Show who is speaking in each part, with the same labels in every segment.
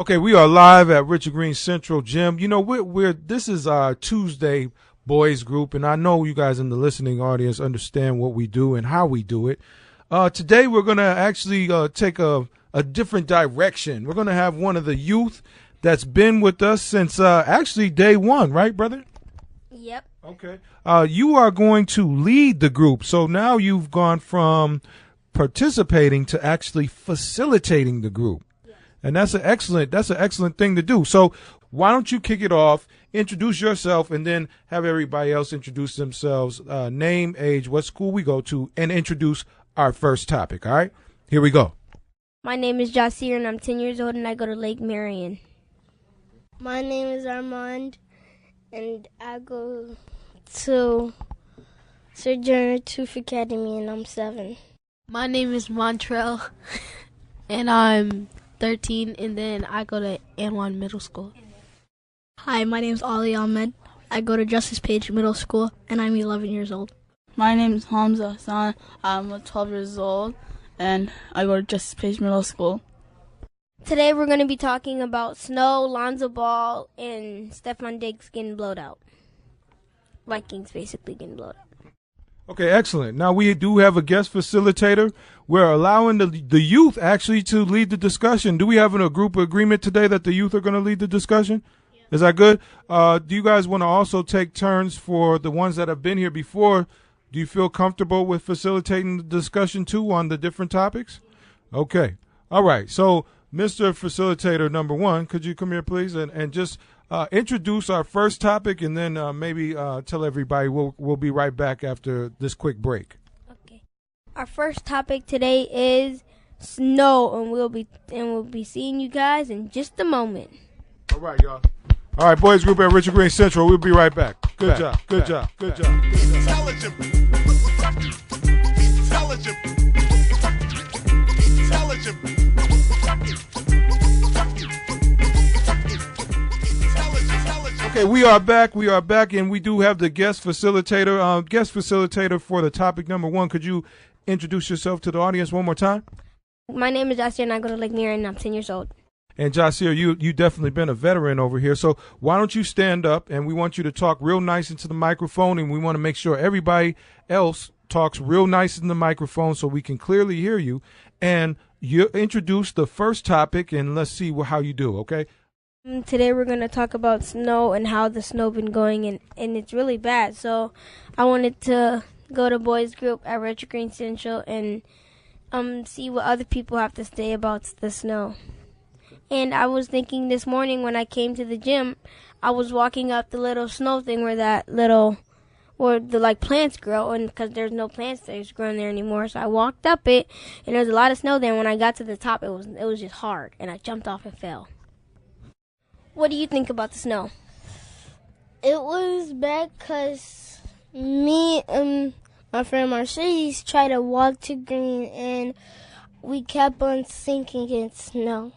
Speaker 1: Okay, we are live at Richard Green Central Gym. You know, this is our Tuesday boys group, and I know you guys in the listening audience understand what we do and how we do it. Today we're going to actually take a different direction. We're going to have one of the youth that's been with us since actually day one, right, brother?
Speaker 2: Yep.
Speaker 1: Okay. You are going to lead the group. So now you've gone from participating to actually facilitating the group. And that's an excellent thing to do. So why don't you kick it off, introduce yourself, and then have everybody else introduce themselves, name, age, what school we go to, and introduce our first topic. All right, here we go.
Speaker 2: My name is Jasir, and I'm 10 years old, and I go to Lake Marion.
Speaker 3: My name is Armand, and I go to Sojourner Tooth Academy, and I'm 7.
Speaker 4: My name is Montrell, and I'm 13, and then I go to Anwan Middle School.
Speaker 5: Hi, my name is Ali Ahmed. I go to Justice Page Middle School, and I'm 11 years old.
Speaker 6: My name is Hamza Hassan. I'm 12 years old, and I go to Justice Page Middle School.
Speaker 2: Today we're going to be talking about snow, Lavar Ball, and Stefan Diggs getting blowed out. Vikings basically getting blowed out.
Speaker 1: Okay, excellent. Now we do have a guest facilitator. We're allowing the youth actually to lead the discussion. Do we have a group agreement today that the youth are going to lead the discussion? Yeah. Is that good? Do you guys want to also take turns for the ones that have been here before? Do you feel comfortable with facilitating the discussion too on the different topics? Okay. All right. So, Mr. Facilitator number 1, could you come here, please, and just introduce our first topic, and then maybe tell everybody we'll be right back after this quick break.
Speaker 2: Okay. Our first topic today is snow, and we'll be seeing you guys in just a moment.
Speaker 1: All right, y'all. All right, boys group at Richard Green Central. We'll be right back. Good job. Intelligent. Okay, we are back, and we do have the guest facilitator for the topic number 1. Could you introduce yourself to the audience one more time?
Speaker 2: My name is Jasir, and I go to Lake Marion, and I'm 10 years old.
Speaker 1: And Jasir, you definitely been a veteran over here, so why don't you stand up, and we want you to talk real nice into the microphone, and we want to make sure everybody else talks real nice in the microphone so we can clearly hear you, and you introduce the first topic, and let's see how you do, okay?
Speaker 2: Today we're going to talk about snow and how the snow been going, and it's really bad. So I wanted to go to boys group at Richard Green Central and see what other people have to say about the snow. And I was thinking this morning when I came to the gym, I was walking up the little snow thing where the plants grow, and because there's no plants that's growing there anymore, so I walked up it, and there was a lot of snow there. And when I got to the top, it was just hard, and I jumped off and fell. What do you think about the snow?
Speaker 3: It was bad because me and my friend Mercedes tried to walk to green, and we kept on sinking in snow.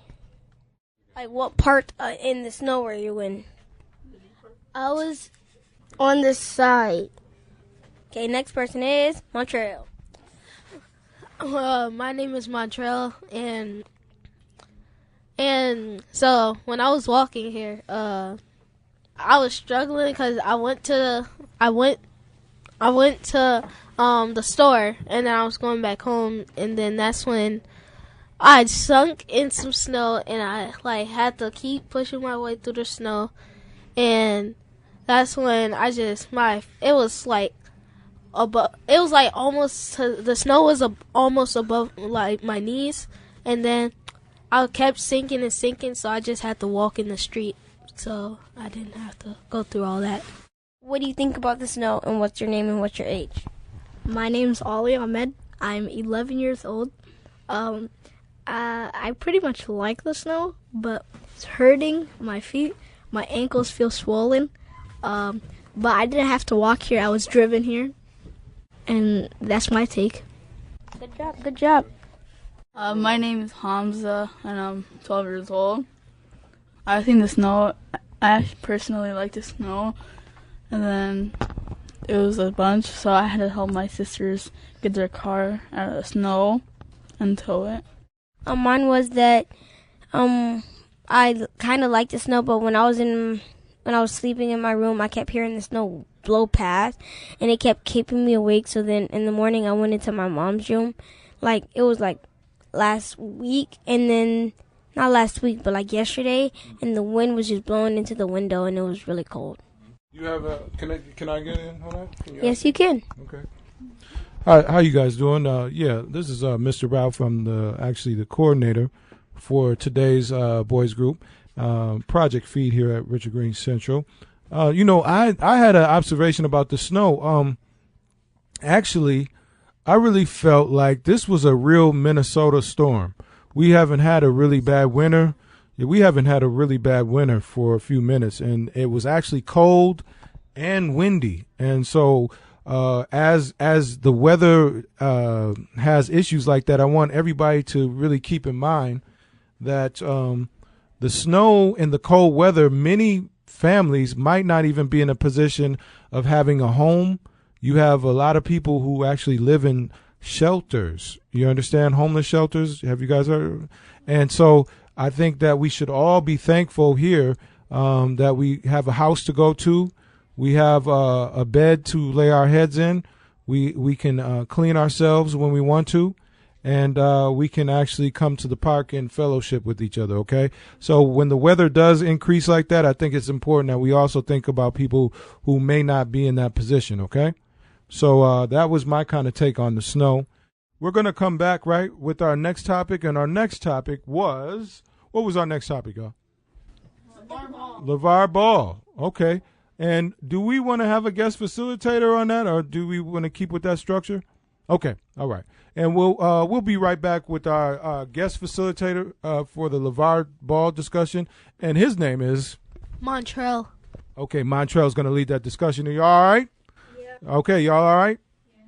Speaker 2: Like, what part in the snow were you in?
Speaker 3: I was on the side.
Speaker 2: Okay, next person is Montreal.
Speaker 4: My name is Montrell, and so when I was walking here, I was struggling because I went to the store, and then I was going back home, and then that's when I sunk in some snow, and I had to keep pushing my way through the snow, and that's when the snow was almost above my knees, and then I kept sinking and sinking, so I just had to walk in the street, so I didn't have to go through all that.
Speaker 2: What do you think about the snow, and what's your name and what's your age?
Speaker 5: My name's Ali Ahmed. I'm 11 years old. I pretty much like the snow, but it's hurting my feet. My ankles feel swollen. But I didn't have to walk here. I was driven here. And that's my take.
Speaker 2: Good job.
Speaker 6: My name is Hamza, and I'm 12 years old. I think the snow, I personally like the snow, and then it was a bunch, so I had to help my sisters get their car out of the snow and tow it.
Speaker 2: Mine was that I kind of like the snow, but when I was sleeping in my room, I kept hearing the snow blow past, and it kept keeping me awake. So then in the morning, I went into my mom's room. Like, it was like last week, and then not last week, but like yesterday, and the wind was just blowing into the window, and it was really cold.
Speaker 1: You have a can I get in on that?
Speaker 2: Yes, you can.
Speaker 1: Okay. How you guys doing? This is Mr. Ralph from the coordinator for today's boys group project feed here at Richard Green Central. I had an observation about the snow. Actually, I really felt like this was a real Minnesota storm. We haven't had a really bad winter. We haven't had a really bad winter for a few minutes, and it was actually cold and windy. And so as the weather has issues like that, I want everybody to really keep in mind that the snow and the cold weather, many families might not even be in a position of having a home. You have a lot of people who actually live in shelters. You understand? Homeless shelters. Have you guys heard? And so I think that we should all be thankful here that we have a house to go to. We have a bed to lay our heads in. We can clean ourselves when we want to. And we can actually come to the park and fellowship with each other, okay? So when the weather does increase like that, I think it's important that we also think about people who may not be in that position, okay? So that was my kind of take on the snow. We're going to come back, right, with our next topic. And our next topic was, what was our next topic, y'all? Lavar Ball. Lavar Ball, okay. And do we want to have a guest facilitator on that, or do we want to keep with that structure? Okay, all right. And we'll be right back with our guest facilitator for the Lavar Ball discussion, and his name is
Speaker 4: Montrell.
Speaker 1: Okay, Montrell's going to lead that discussion. Are you all right? Yeah. Okay, y'all all right?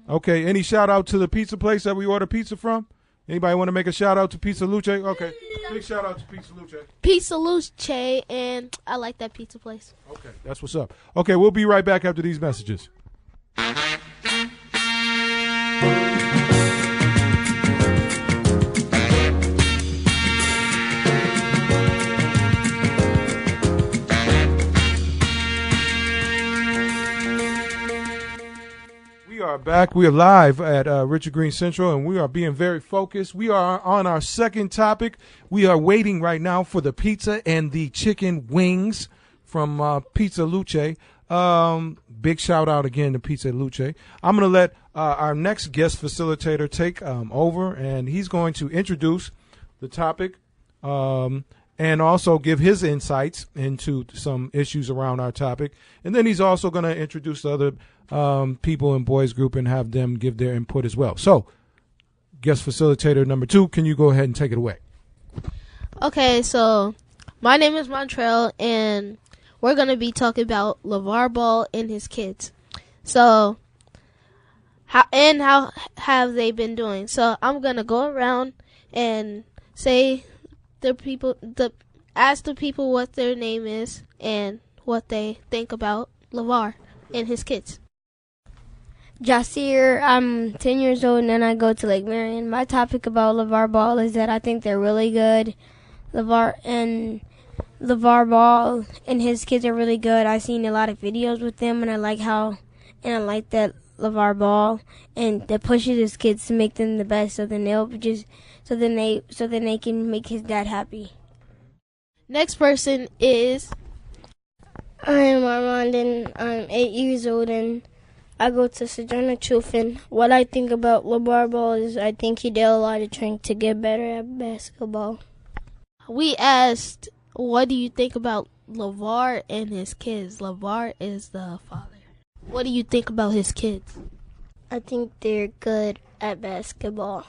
Speaker 1: Yeah. Okay. Any shout out to the pizza place that we order pizza from? Anybody want to make a shout out to Pizza Luce? Okay, big shout out to Pizza Luce.
Speaker 4: Pizza Luce, and I like that pizza place.
Speaker 1: Okay, that's what's up. Okay, we'll be right back after these messages. We are back. We are live at Richard Green Central, and we are being very focused. We are on our second topic. We are waiting right now for the pizza and the chicken wings from Pizza Luce. Big shout out again to Pizza Luce. I'm going to let our next guest facilitator take over, and he's going to introduce the topic and also give his insights into some issues around our topic. And then he's also going to introduce the other people in boys group and have them give their input as well. So, guest facilitator number 2, can you go ahead and take it away?
Speaker 4: Okay, so my name is Montrell, and we're going to be talking about Lavar Ball and his kids. So, how have they been doing? So, I'm going to go around and ask the people what their name is and what they think about Lavar and his kids.
Speaker 2: Jasir, I'm 10 years old, and then I go to Lake Marion. My topic about Lavar Ball is that I think they're really good. Lavar Ball and his kids are really good. I've seen a lot of videos with them, and I like that Lavar Ball, and that pushes his kids to make them the best. So then they can make his dad happy.
Speaker 4: Next person is.
Speaker 3: I am Armand, and I'm 8 years old, and I go to Sojourner Truth. And what I think about Lavar Ball is I think he did a lot of training to get better at basketball.
Speaker 4: We asked, what do you think about Lavar and his kids? Lavar is the father. What do you think about his kids?
Speaker 3: I think they're good at basketball,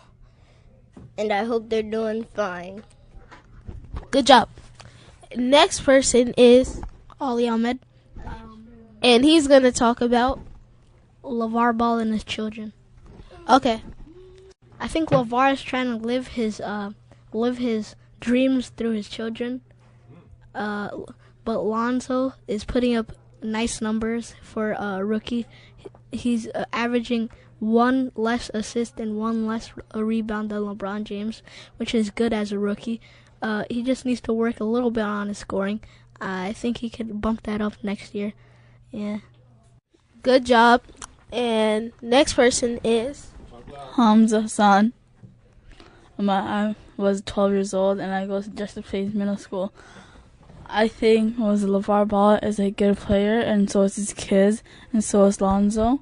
Speaker 3: and I hope they're doing fine.
Speaker 4: Good job. Next person is
Speaker 5: Ali Ahmed.
Speaker 4: And he's going to talk about
Speaker 5: Lavar Ball and his children.
Speaker 4: Okay.
Speaker 5: I think Lavar is trying to live his dreams through his children. But Lonzo is putting up nice numbers for a rookie. He's averaging 1 less assist and 1 less rebound than LeBron James, which is good as a rookie. He just needs to work a little bit on his scoring. I think he could bump that up next year. Yeah.
Speaker 4: Good job. And next person is
Speaker 6: Hamza Hassan. I was 12 years old and I go to Jessup Faith Middle School. I think Lavar Ball is a good player, and so is his kids, and so is Lonzo.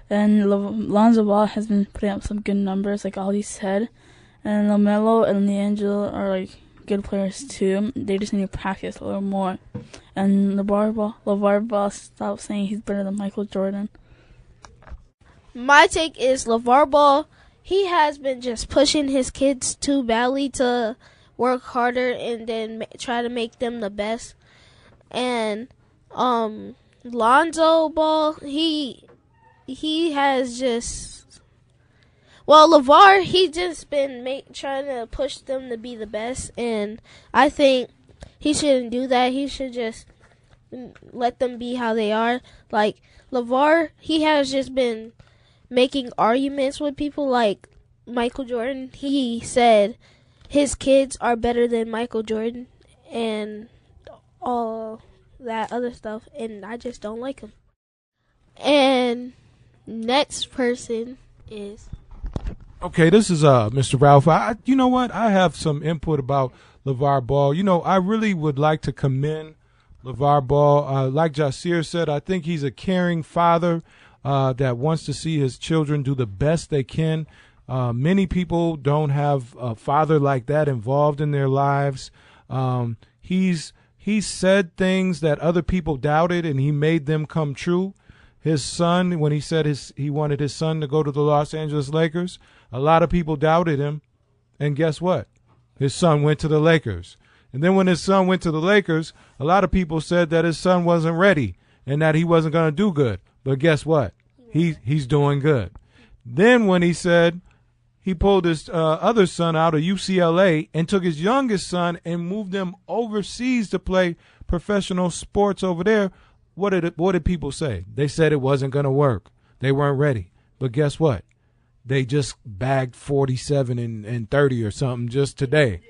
Speaker 6: And Lonzo Ball has been putting up some good numbers, like Ollie said. And LaMelo and LiAngelo are like good players too. They just need to practice a little more. And LaVar Ball, stop saying he's better than Michael Jordan.
Speaker 4: my take is LaVar Ball. He has been just pushing his kids too badly to work harder and then try to make them the best. And Lonzo Ball, he has just, well, LaVar, he just been trying to push them to be the best, and I think he shouldn't do that. He should just let them be how they are. Like LaVar, he has just been making arguments with people like Michael Jordan. He said his kids are better than Michael Jordan and all that other stuff, and I just don't like him. And next person is...
Speaker 1: Okay, this is Mr. Ralph. You know what? I have some input about LaVar Ball. You know, I really would like to commend LaVar Ball. Like Jasir said, I think he's a caring father that wants to see his children do the best they can. Many people don't have a father like that involved in their lives. He said things that other people doubted, and he made them come true. His son, when he said he wanted his son to go to the Los Angeles Lakers, a lot of people doubted him. And guess what? His son went to the Lakers. And then when his son went to the Lakers, a lot of people said that his son wasn't ready and that he wasn't going to do good. But guess what? He's doing good. Then when he said he pulled his other son out of UCLA and took his youngest son and moved them overseas to play professional sports over there, what did people say? They said it wasn't going to work. They weren't ready. But guess what? They just bagged 47 and 30 or something just today.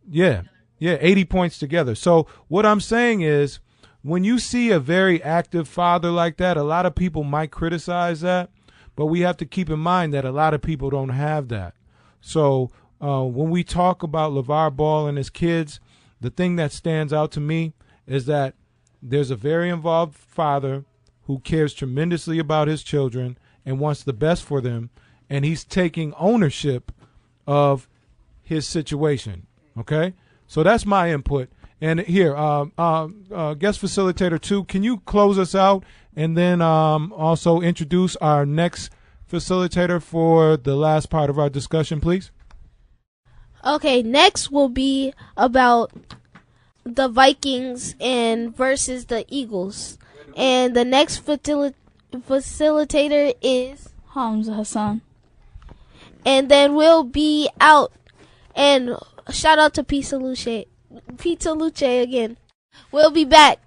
Speaker 1: Yeah, 80 points together. So what I'm saying is, when you see a very active father like that, a lot of people might criticize that, but we have to keep in mind that a lot of people don't have that. So when we talk about LaVar Ball and his kids, the thing that stands out to me is that there's a very involved father who cares tremendously about his children and wants the best for them, and he's taking ownership of his situation. Okay? So that's my input. And here, guest facilitator 2, can you close us out and then also introduce our next facilitator for the last part of our discussion, please?
Speaker 4: Okay, next will be about the Vikings and versus the Eagles. And the next facilitator is
Speaker 6: Hamza Hassan.
Speaker 4: And then we'll be out. And shout out to Pizza Luce again. We'll be back.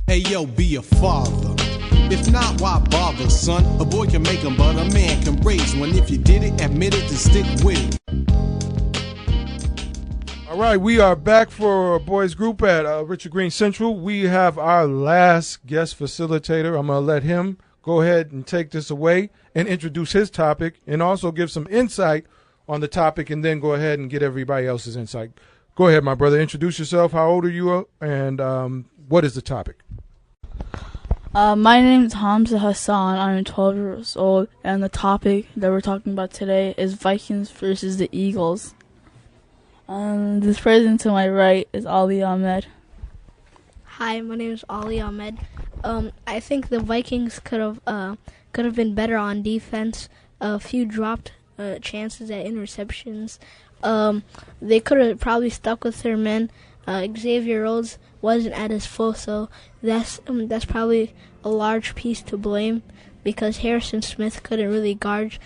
Speaker 7: Hey yo, be a father. If not, why bother, son? A boy can make them, but a man can raise one. If you did it, admit it, and stick with it.
Speaker 1: All right, we are back for a boys group at Richard Green Central. We have our last guest facilitator. I'm going to let him go ahead and take this away and introduce his topic and also give some insight on the topic, and then go ahead and get everybody else's insight. Go ahead, my brother. Introduce yourself. How old are you, and what is the topic?
Speaker 6: My name is Hamza Hassan. I'm 12 years old, and the topic that we're talking about today is Vikings versus the Eagles. This person to my right is Ali Ahmed.
Speaker 5: Hi, my name is Ali Ahmed. I think the Vikings could have been better on defense. A few dropped chances at interceptions. They could have probably stuck with their men. Xavier Rhodes wasn't at his full, so that's probably a large piece to blame, because Harrison Smith couldn't really guard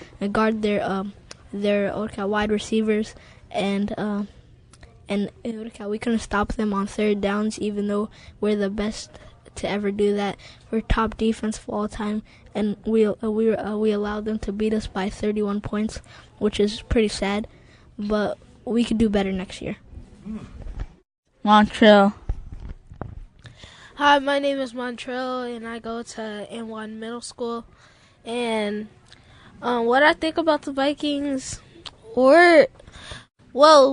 Speaker 5: their wide receivers, and we couldn't stop them on third downs, even though we're the best to ever do that. We're top defense of all time, and we allowed them to beat us by 31 points, which is pretty sad. But we could do better next year.
Speaker 6: Montreal.
Speaker 4: Hi, my name is Montreal, and I go to N1 Middle School. And what I think about the Vikings, what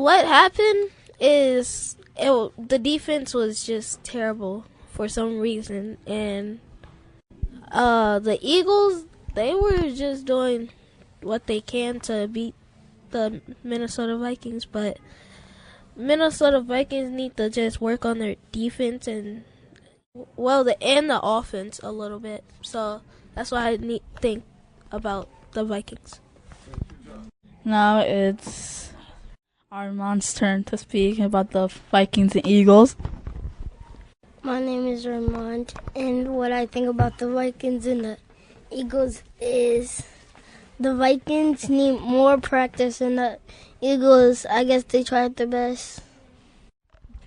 Speaker 4: happened is the defense was just terrible for some reason. And the Eagles, they were just doing what they can to beat the Minnesota Vikings. But Minnesota Vikings need to just work on their defense and the offense a little bit. So that's what I think about the Vikings.
Speaker 6: Now it's Armand's turn to speak about the Vikings and Eagles.
Speaker 3: My name is Armand, and what I think about the Vikings and the Eagles is the Vikings need more practice, and the Eagles, I guess they tried their best.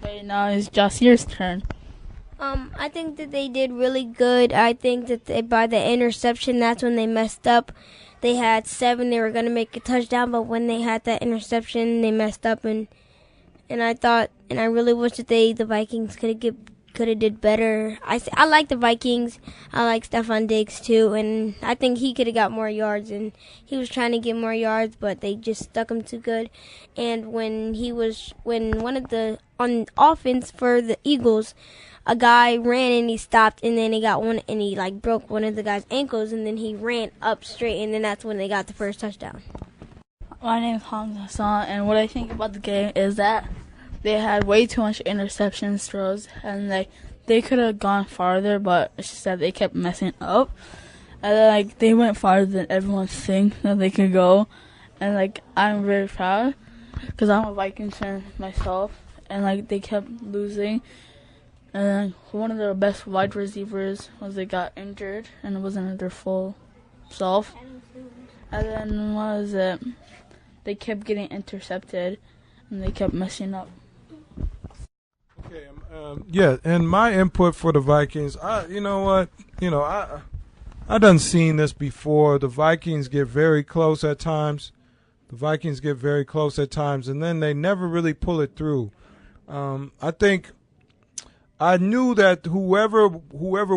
Speaker 6: Okay, now it's Jasir's turn.
Speaker 2: I think that they did really good. I think that by the interception, that's when they messed up. They had 7. They were going to make a touchdown, but when they had that interception, they messed up. And I really wish that the Vikings could have did better. I like the Vikings. I like Stephon Diggs too, and I think he could have got more yards. And he was trying to get more yards, but they just stuck him too good. And on offense for the Eagles, a guy ran and he stopped, and then he got one and he broke one of the guy's ankles, and then he ran up straight, and then that's when they got the first touchdown.
Speaker 6: My name is Hamza, and what I think about the game is that they had way too much interceptions throws, and they could have gone farther, but it's just that they kept messing up. And then they went farther than everyone thinks that they could go, and I'm very proud because I'm a Vikings fan myself, and they kept losing. And then one of their best wide receivers they got injured, and it wasn't at their full self. And then they kept getting intercepted, and they kept messing up.
Speaker 1: Okay, and my input for the Vikings, I done seen this before. The Vikings get very close at times. And then they never really pull it through. I think I knew that whoever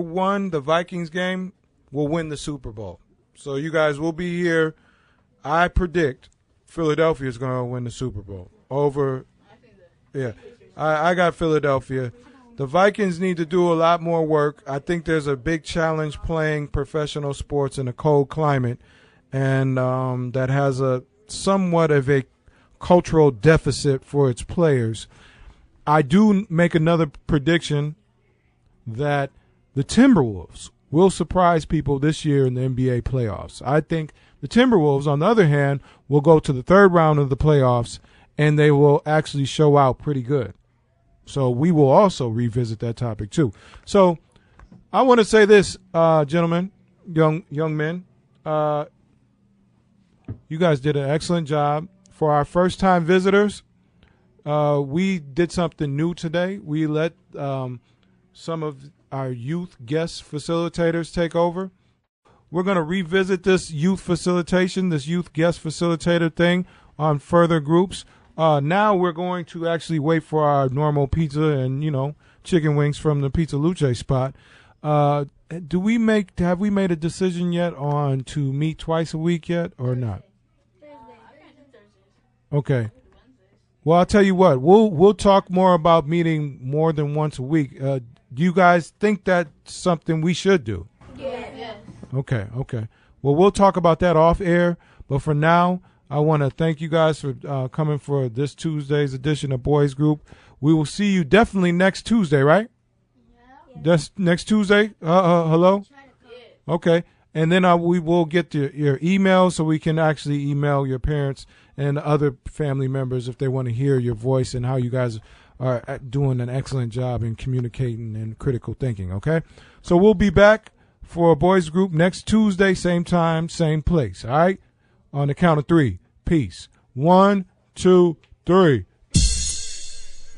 Speaker 1: won the Vikings game will win the Super Bowl. So you guys will be here. I predict Philadelphia is going to win the Super Bowl over. Yeah, I got Philadelphia. The Vikings need to do a lot more work. I think there's a big challenge playing professional sports in a cold climate, and that has somewhat of a cultural deficit for its players. I do make another prediction that the Timberwolves will surprise people this year in the NBA playoffs. I think the Timberwolves, on the other hand, will go to the third round of the playoffs, and they will actually show out pretty good. So we will also revisit that topic too. So I want to say this, gentlemen, young men. You guys did an excellent job. For our first-time visitors, we did something new today. We let some of our youth guest facilitators take over. We're going to revisit this youth facilitation, this youth guest facilitator thing on further groups. Now we're going to actually wait for our normal pizza and, chicken wings from the Pizza Luce spot. Have we made a decision yet on to meet twice a week yet or not? Okay. Well, I'll tell you what. We'll talk more about meeting more than once a week. Do you guys think that's something we should do?
Speaker 4: Yeah.
Speaker 1: Okay. Well, we'll talk about that off air. But for now, I want to thank you guys for coming for this Tuesday's edition of Boys Group. We will see you definitely next Tuesday, right? Yeah. Just next Tuesday? Hello? Okay. And then we will get your email so we can actually email your parents and other family members if they want to hear your voice and how you guys are doing an excellent job in communicating and critical thinking, okay? So we'll be back for a Boys Group next Tuesday, same time, same place, all right? On the count of 3. Peace. 1, 2, 3. Peace.